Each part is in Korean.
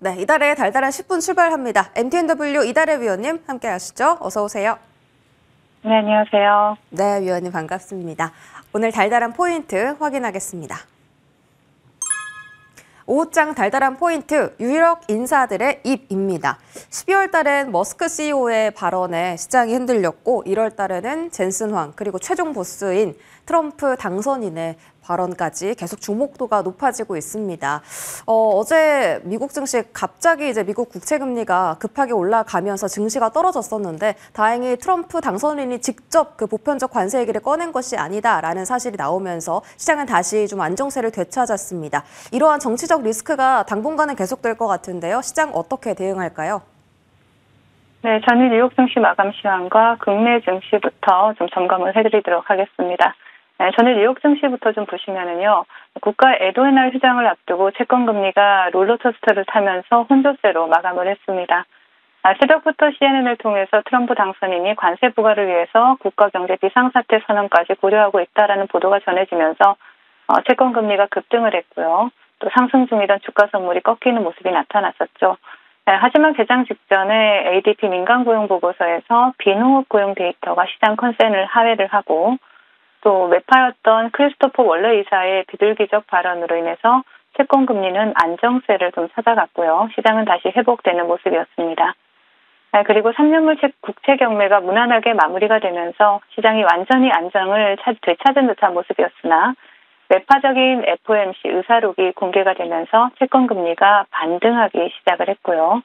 네, 이달의 달달한 10분 출발합니다. MTNW 이달의 위원님 함께 하시죠. 어서 오세요. 네, 안녕하세요. 네, 위원님 반갑습니다. 오늘 달달한 포인트 확인하겠습니다. 오후장 달달한 포인트, 유력 인사들의 입입니다. 12월 달엔 머스크 CEO의 발언에 시장이 흔들렸고 1월 달에는 젠슨 황 그리고 최종 보스인 트럼프 당선인의 발언까지 계속 주목도가 높아지고 있습니다. 어제 미국 증시 갑자기 미국 국채 금리가 급하게 올라가면서 증시가 떨어졌었는데 다행히 트럼프 당선인이 직접 그 보편적 관세 얘기를 꺼낸 것이 아니다라는 사실이 나오면서 시장은 다시 좀 안정세를 되찾았습니다. 이러한 정치적 리스크가 당분간은 계속될 것 같은데요. 시장 어떻게 대응할까요? 네, 저는 뉴욕 증시 마감 시황과 국내 증시부터 좀 점검을 해드리도록 하겠습니다. 네, 저는 뉴욕 증시부터 좀 보시면은요, 국가 에드웨날 휴장을 앞두고 채권 금리가 롤러코스터를 타면서 혼조세로 마감을 했습니다. 새벽부터 CNN을 통해서 트럼프 당선인이 관세 부과를 위해서 국가 경제 비상사태 선언까지 고려하고 있다라는 보도가 전해지면서 채권 금리가 급등을 했고요. 또 상승 중이던 주가 선물이 꺾이는 모습이 나타났었죠. 네, 하지만 개장 직전에 ADP 민간 고용 보고서에서 비농업 고용 데이터가 시장 컨센을 하회를 하고 또 매파였던 크리스토퍼 월러 이사의 비둘기적 발언으로 인해서 채권 금리는 안정세를 좀 찾아갔고요. 시장은 다시 회복되는 모습이었습니다. 네, 그리고 3년물 국채 경매가 무난하게 마무리가 되면서 시장이 완전히 안정을 되찾은 듯한 모습이었으나 매파적인 FOMC 의사록이 공개가 되면서 채권 금리가 반등하기 시작을 했고요.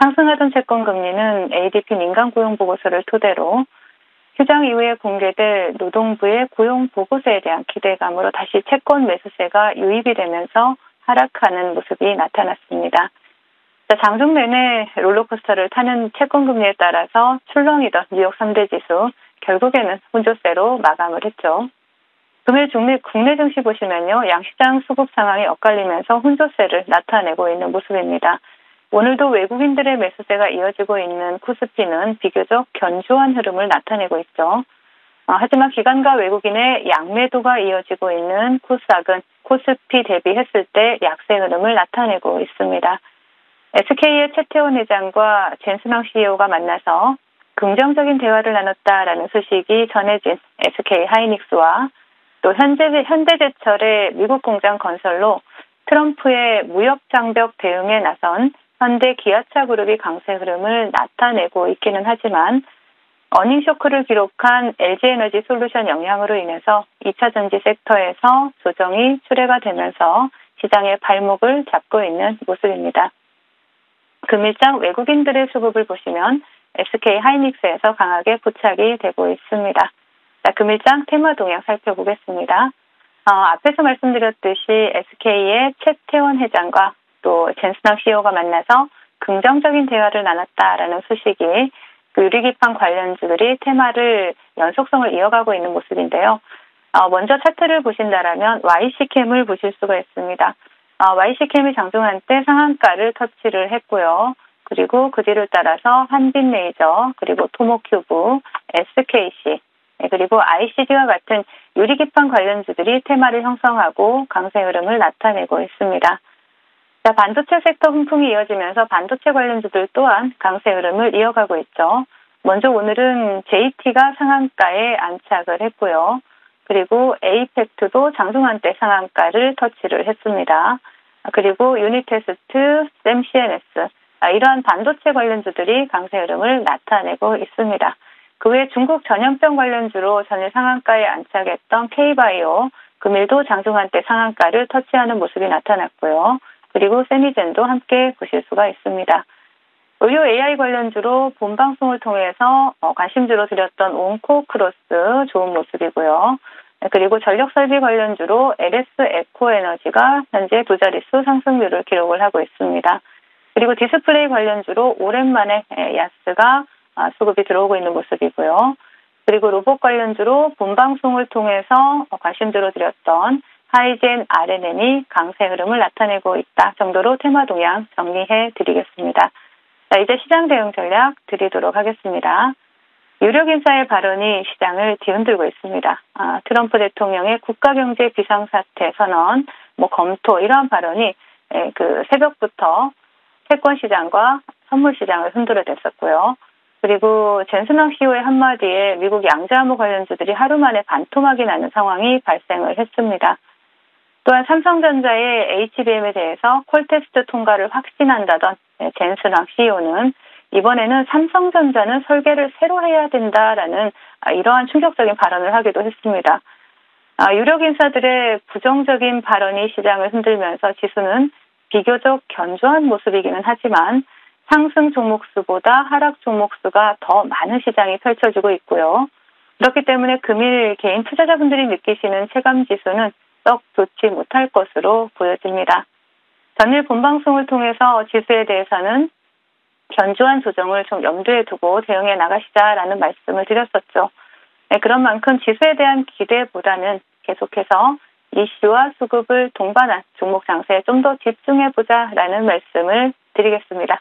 상승하던 채권 금리는 ADP 민간 고용 보고서를 토대로 휴장 이후에 공개될 노동부의 고용 보고서에 대한 기대감으로 다시 채권 매수세가 유입이 되면서 하락하는 모습이 나타났습니다. 장중 내내 롤러코스터를 타는 채권 금리에 따라서 출렁이던 뉴욕 3대 지수 결국에는 혼조세로 마감을 했죠. 금일 국내 증시 보시면요, 양시장 수급 상황이 엇갈리면서 혼조세를 나타내고 있는 모습입니다. 오늘도 외국인들의 매수세가 이어지고 있는 코스피는 비교적 견조한 흐름을 나타내고 있죠. 하지만 기관과 외국인의 양매도가 이어지고 있는 코스닥은 코스피 대비했을 때 약세 흐름을 나타내고 있습니다. SK의 최태원 회장과 젠슨 황 CEO가 만나서 긍정적인 대화를 나눴다라는 소식이 전해진 SK 하이닉스와 또 현대제철의 미국 공장 건설로 트럼프의 무역 장벽 대응에 나선 현대 기아차 그룹이 강세 흐름을 나타내고 있기는 하지만 어닝 쇼크를 기록한 LG에너지 솔루션 영향으로 인해서 2차 전지 섹터에서 조정이 출회가 되면서 시장의 발목을 잡고 있는 모습입니다. 금일장 외국인들의 수급을 보시면 SK 하이닉스에서 강하게 포착이 되고 있습니다. 자, 금일장 테마 동향 살펴보겠습니다. 앞에서 말씀드렸듯이 SK의 최태원 회장과 또 젠슨 황 CEO가 만나서 긍정적인 대화를 나눴다라는 소식이 유리기판 관련주들이 테마를 연속성을 이어가고 있는 모습인데요. 먼저 차트를 보신다라면 YC캠을 보실 수가 있습니다. YC캠이 장중 한때 상한가를 터치를 했고요. 그리고 그 뒤를 따라서 한빛레이저, 그리고 토모큐브, SKC, 그리고 ICD와 같은 유리기판 관련주들이 테마를 형성하고 강세 흐름을 나타내고 있습니다. 자, 반도체 섹터 훈풍이 이어지면서 반도체 관련주들 또한 강세 흐름을 이어가고 있죠. 먼저 오늘은 JT가 상한가에 안착을 했고요. 그리고 에이펙트도 장중 한때 상한가를 터치를 했습니다. 그리고 유니테스트, 샘CNS, 이러한 반도체 관련주들이 강세 흐름을 나타내고 있습니다. 그 외에 중국 전염병 관련주로 전일 상한가에 안착했던 K바이오, 금일도 장중 한때 상한가를 터치하는 모습이 나타났고요. 그리고 세미젠도 함께 보실 수가 있습니다. 의료 AI 관련주로 본 방송을 통해서 관심주로 드렸던 온코크로스 좋은 모습이고요. 그리고 전력설비 관련주로 LS 에코에너지가 현재 두 자릿수 상승률을 기록을 하고 있습니다. 그리고 디스플레이 관련주로 오랜만에 야스가 수급이 들어오고 있는 모습이고요. 그리고 로봇 관련주로 본 방송을 통해서 관심주로 드렸던 하이젠 RNN이 강세 흐름을 나타내고 있다 정도로 테마 동향 정리해 드리겠습니다. 자, 이제 시장 대응 전략 드리도록 하겠습니다. 유력 인사의 발언이 시장을 뒤흔들고 있습니다. 트럼프 대통령의 국가경제 비상사태 선언, 검토 이러한 발언이 새벽부터 채권 시장과 선물 시장을 흔들어댔었고요. 그리고 젠슨황 CEO의 한마디에 미국 양자암호 관련주들이 하루 만에 반토막이 나는 상황이 발생을 했습니다. 또한 삼성전자의 HBM에 대해서 콜테스트 통과를 확신한다던 젠슨황 CEO는 이번에는 삼성전자는 설계를 새로 해야 된다라는 이러한 충격적인 발언을 하기도 했습니다. 유력 인사들의 부정적인 발언이 시장을 흔들면서 지수는 비교적 견조한 모습이기는 하지만 상승 종목 수보다 하락 종목 수가 더 많은 시장이 펼쳐지고 있고요. 그렇기 때문에 금일 개인 투자자분들이 느끼시는 체감 지수는 썩 좋지 못할 것으로 보여집니다. 전일 본방송을 통해서 지수에 대해서는 견조한 조정을 좀 염두에 두고 대응해 나가시자라는 말씀을 드렸었죠. 네, 그런 만큼 지수에 대한 기대보다는 계속해서 이슈와 수급을 동반한 종목 장세에 좀 더 집중해보자라는 말씀을 드리겠습니다.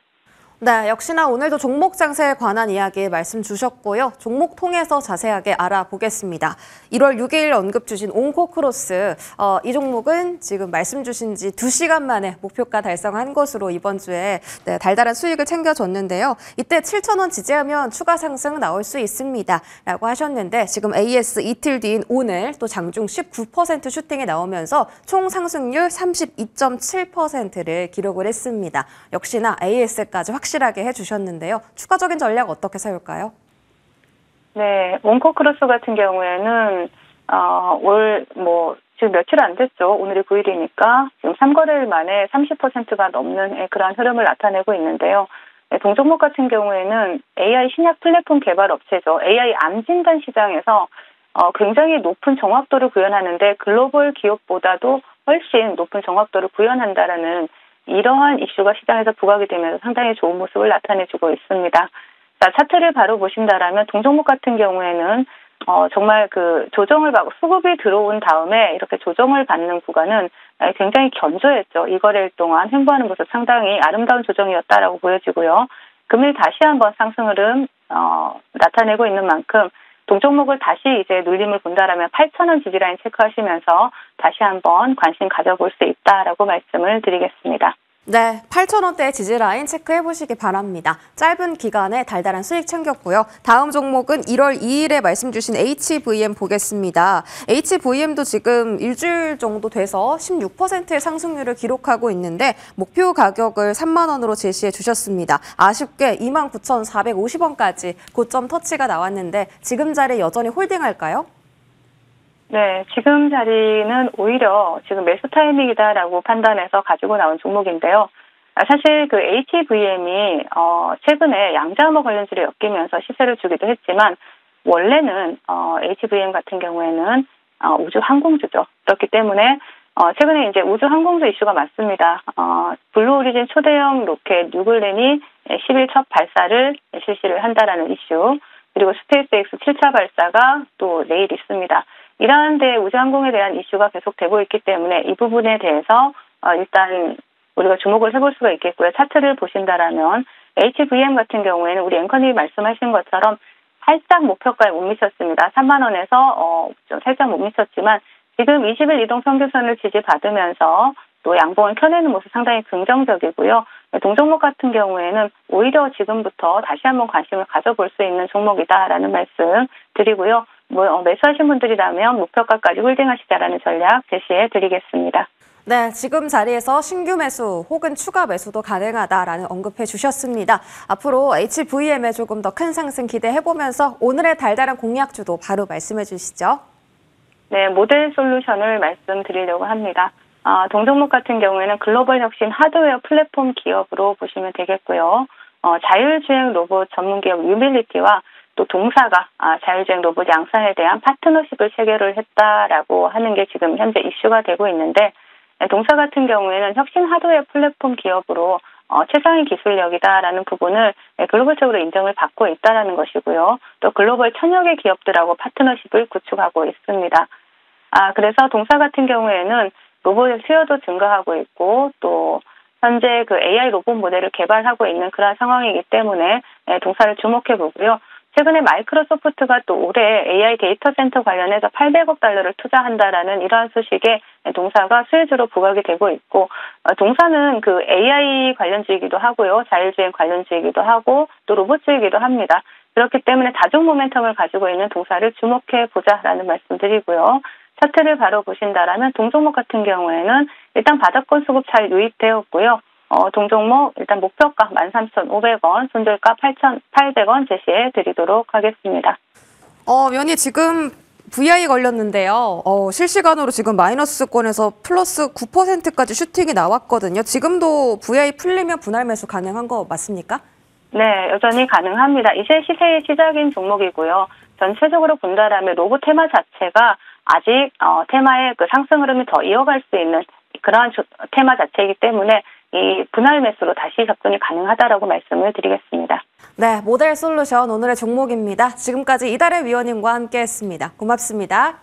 네, 역시나 오늘도 종목 장세에 관한 이야기 말씀 주셨고요. 종목 통해서 자세하게 알아보겠습니다. 1월 6일 언급 주신 옹코크로스, 이 종목은 지금 말씀 주신 지 2시간 만에 목표가 달성한 것으로 이번 주에 달달한 수익을 챙겨줬는데요. 이때 7,000원 지지하면 추가 상승 나올 수 있습니다. 라고 하셨는데 지금 AS 이틀 뒤인 오늘 또 장중 19% 슈팅이 나오면서 총 상승률 32.7%를 기록을 했습니다. 역시나 AS까지 확실하게 해주셨는데요. 추가적인 전략 어떻게 세울까요? 네, 옹코크로스 같은 경우에는 지금 며칠 안 됐죠. 오늘이 9일이니까 지금 3거래일 만에 30%가 넘는 그러한 흐름을 나타내고 있는데요. 동종목 같은 경우에는 AI 신약 플랫폼 개발 업체죠. AI 암 진단 시장에서 굉장히 높은 정확도를 구현하는데 글로벌 기업보다도 훨씬 높은 정확도를 구현한다라는 이러한 이슈가 시장에서 부각이 되면서 상당히 좋은 모습을 나타내주고 있습니다. 자, 차트를 바로 보신다라면 동종목 같은 경우에는 정말 그 조정을 받고 수급이 들어온 다음에 이렇게 조정을 받는 구간은 굉장히 견조했죠. 이 거래일 동안 횡보하는 모습 상당히 아름다운 조정이었다라고 보여지고요. 금일 다시 한번 상승 흐름 나타내고 있는 만큼 동종목을 다시 이제 눌림을 본다라면 8,000원 지지라인 체크하시면서 다시 한번 관심 가져볼 수 있다라고 말씀을 드리겠습니다. 네, 8,000원대 지지라인 체크해보시기 바랍니다. 짧은 기간에 달달한 수익 챙겼고요. 다음 종목은 1월 2일에 말씀 주신 HVM 보겠습니다. HVM도 지금 일주일 정도 돼서 16%의 상승률을 기록하고 있는데 목표 가격을 3만 원으로 제시해 주셨습니다. 아쉽게 29,450원까지 고점 터치가 나왔는데 지금 자리 여전히 홀딩할까요? 네, 지금 자리는 오히려 지금 매수 타이밍이다라고 판단해서 가지고 나온 종목인데요. 사실 그 HVM이 최근에 양자암호 관련주를 엮이면서 시세를 주기도 했지만 원래는 HVM 같은 경우에는 우주 항공주죠. 그렇기 때문에 최근에 이제 우주 항공주 이슈가 많습니다. 블루 오리진 초대형 로켓 뉴글렌이 10일 첫 발사를 실시를 한다라는 이슈, 그리고 스페이스X 7차 발사가 또 내일 있습니다. 이러한 데 우주항공에 대한 이슈가 계속되고 있기 때문에 이 부분에 대해서 일단 우리가 주목을 해볼 수가 있겠고요. 차트를 보신다라면 HVM 같은 경우에는 우리 앵커님이 말씀하신 것처럼 살짝 목표가에 못 미쳤습니다. 3만 원에서 좀 살짝 못 미쳤지만 지금 20일 이동 평균선을 지지받으면서 또 양봉을 켜내는 모습 상당히 긍정적이고요. 동종목 같은 경우에는 오히려 지금부터 다시 한번 관심을 가져볼 수 있는 종목이다라는 말씀 드리고요. 매수하신 분들이라면 목표가까지 홀딩하시자라는 전략 제시해 드리겠습니다. 네, 지금 자리에서 신규 매수 혹은 추가 매수도 가능하다라는 언급해 주셨습니다. 앞으로 HVM에 조금 더 큰 상승 기대해보면서 오늘의 달달한 공략주도 바로 말씀해 주시죠. 네, 모델 솔루션을 말씀드리려고 합니다. 동종목 같은 경우에는 글로벌 혁신 하드웨어 플랫폼 기업으로 보시면 되겠고요. 자율주행 로봇 전문 기업 유빌리티와 또 동사가 자율주행 로봇 양산에 대한 파트너십을 체결을 했다라고 하는 게 지금 현재 이슈가 되고 있는데, 동사 같은 경우에는 혁신 하드웨어 플랫폼 기업으로 최상위 기술력이다라는 부분을 글로벌적으로 인정을 받고 있다라는 것이고요. 또 글로벌 천여 개 기업들하고 파트너십을 구축하고 있습니다. 그래서 동사 같은 경우에는 로봇의 수요도 증가하고 있고 또 현재 그 AI 로봇 모델을 개발하고 있는 그런 상황이기 때문에 동사를 주목해 보고요. 최근에 마이크로소프트가 또 올해 AI 데이터 센터 관련해서 800억 달러를 투자한다라는 이러한 소식에 동사가 수혜주로 부각이 되고 있고, 동사는 그 AI 관련주이기도 하고요. 자율주행 관련주이기도 하고 또 로봇주이기도 합니다. 그렇기 때문에 다중 모멘텀을 가지고 있는 동사를 주목해 보자라는 말씀드리고요. 차트를 바로 보신다라면 동종목 같은 경우에는 일단 바닥권 수급 잘 유입되었고요. 동종목 일단 목표가 13,500원, 손절가 8,800원 제시해 드리도록 하겠습니다. 위원님 지금 VI 걸렸는데요. 실시간으로 지금 마이너스권에서 플러스 9%까지 슈팅이 나왔거든요. 지금도 VI 풀리면 분할 매수 가능한 거 맞습니까? 네, 여전히 가능합니다. 이제 시세의 시작인 종목이고요. 전체적으로 본다라면 로봇 테마 자체가 아직 테마의 그 상승 흐름이 더 이어갈 수 있는 그러한 테마 자체이기 때문에 이 분할 매수로 다시 접근이 가능하다라고 말씀을 드리겠습니다. 네, 모델 솔루션 오늘의 종목입니다. 지금까지 이달의 위원님과 함께했습니다. 고맙습니다.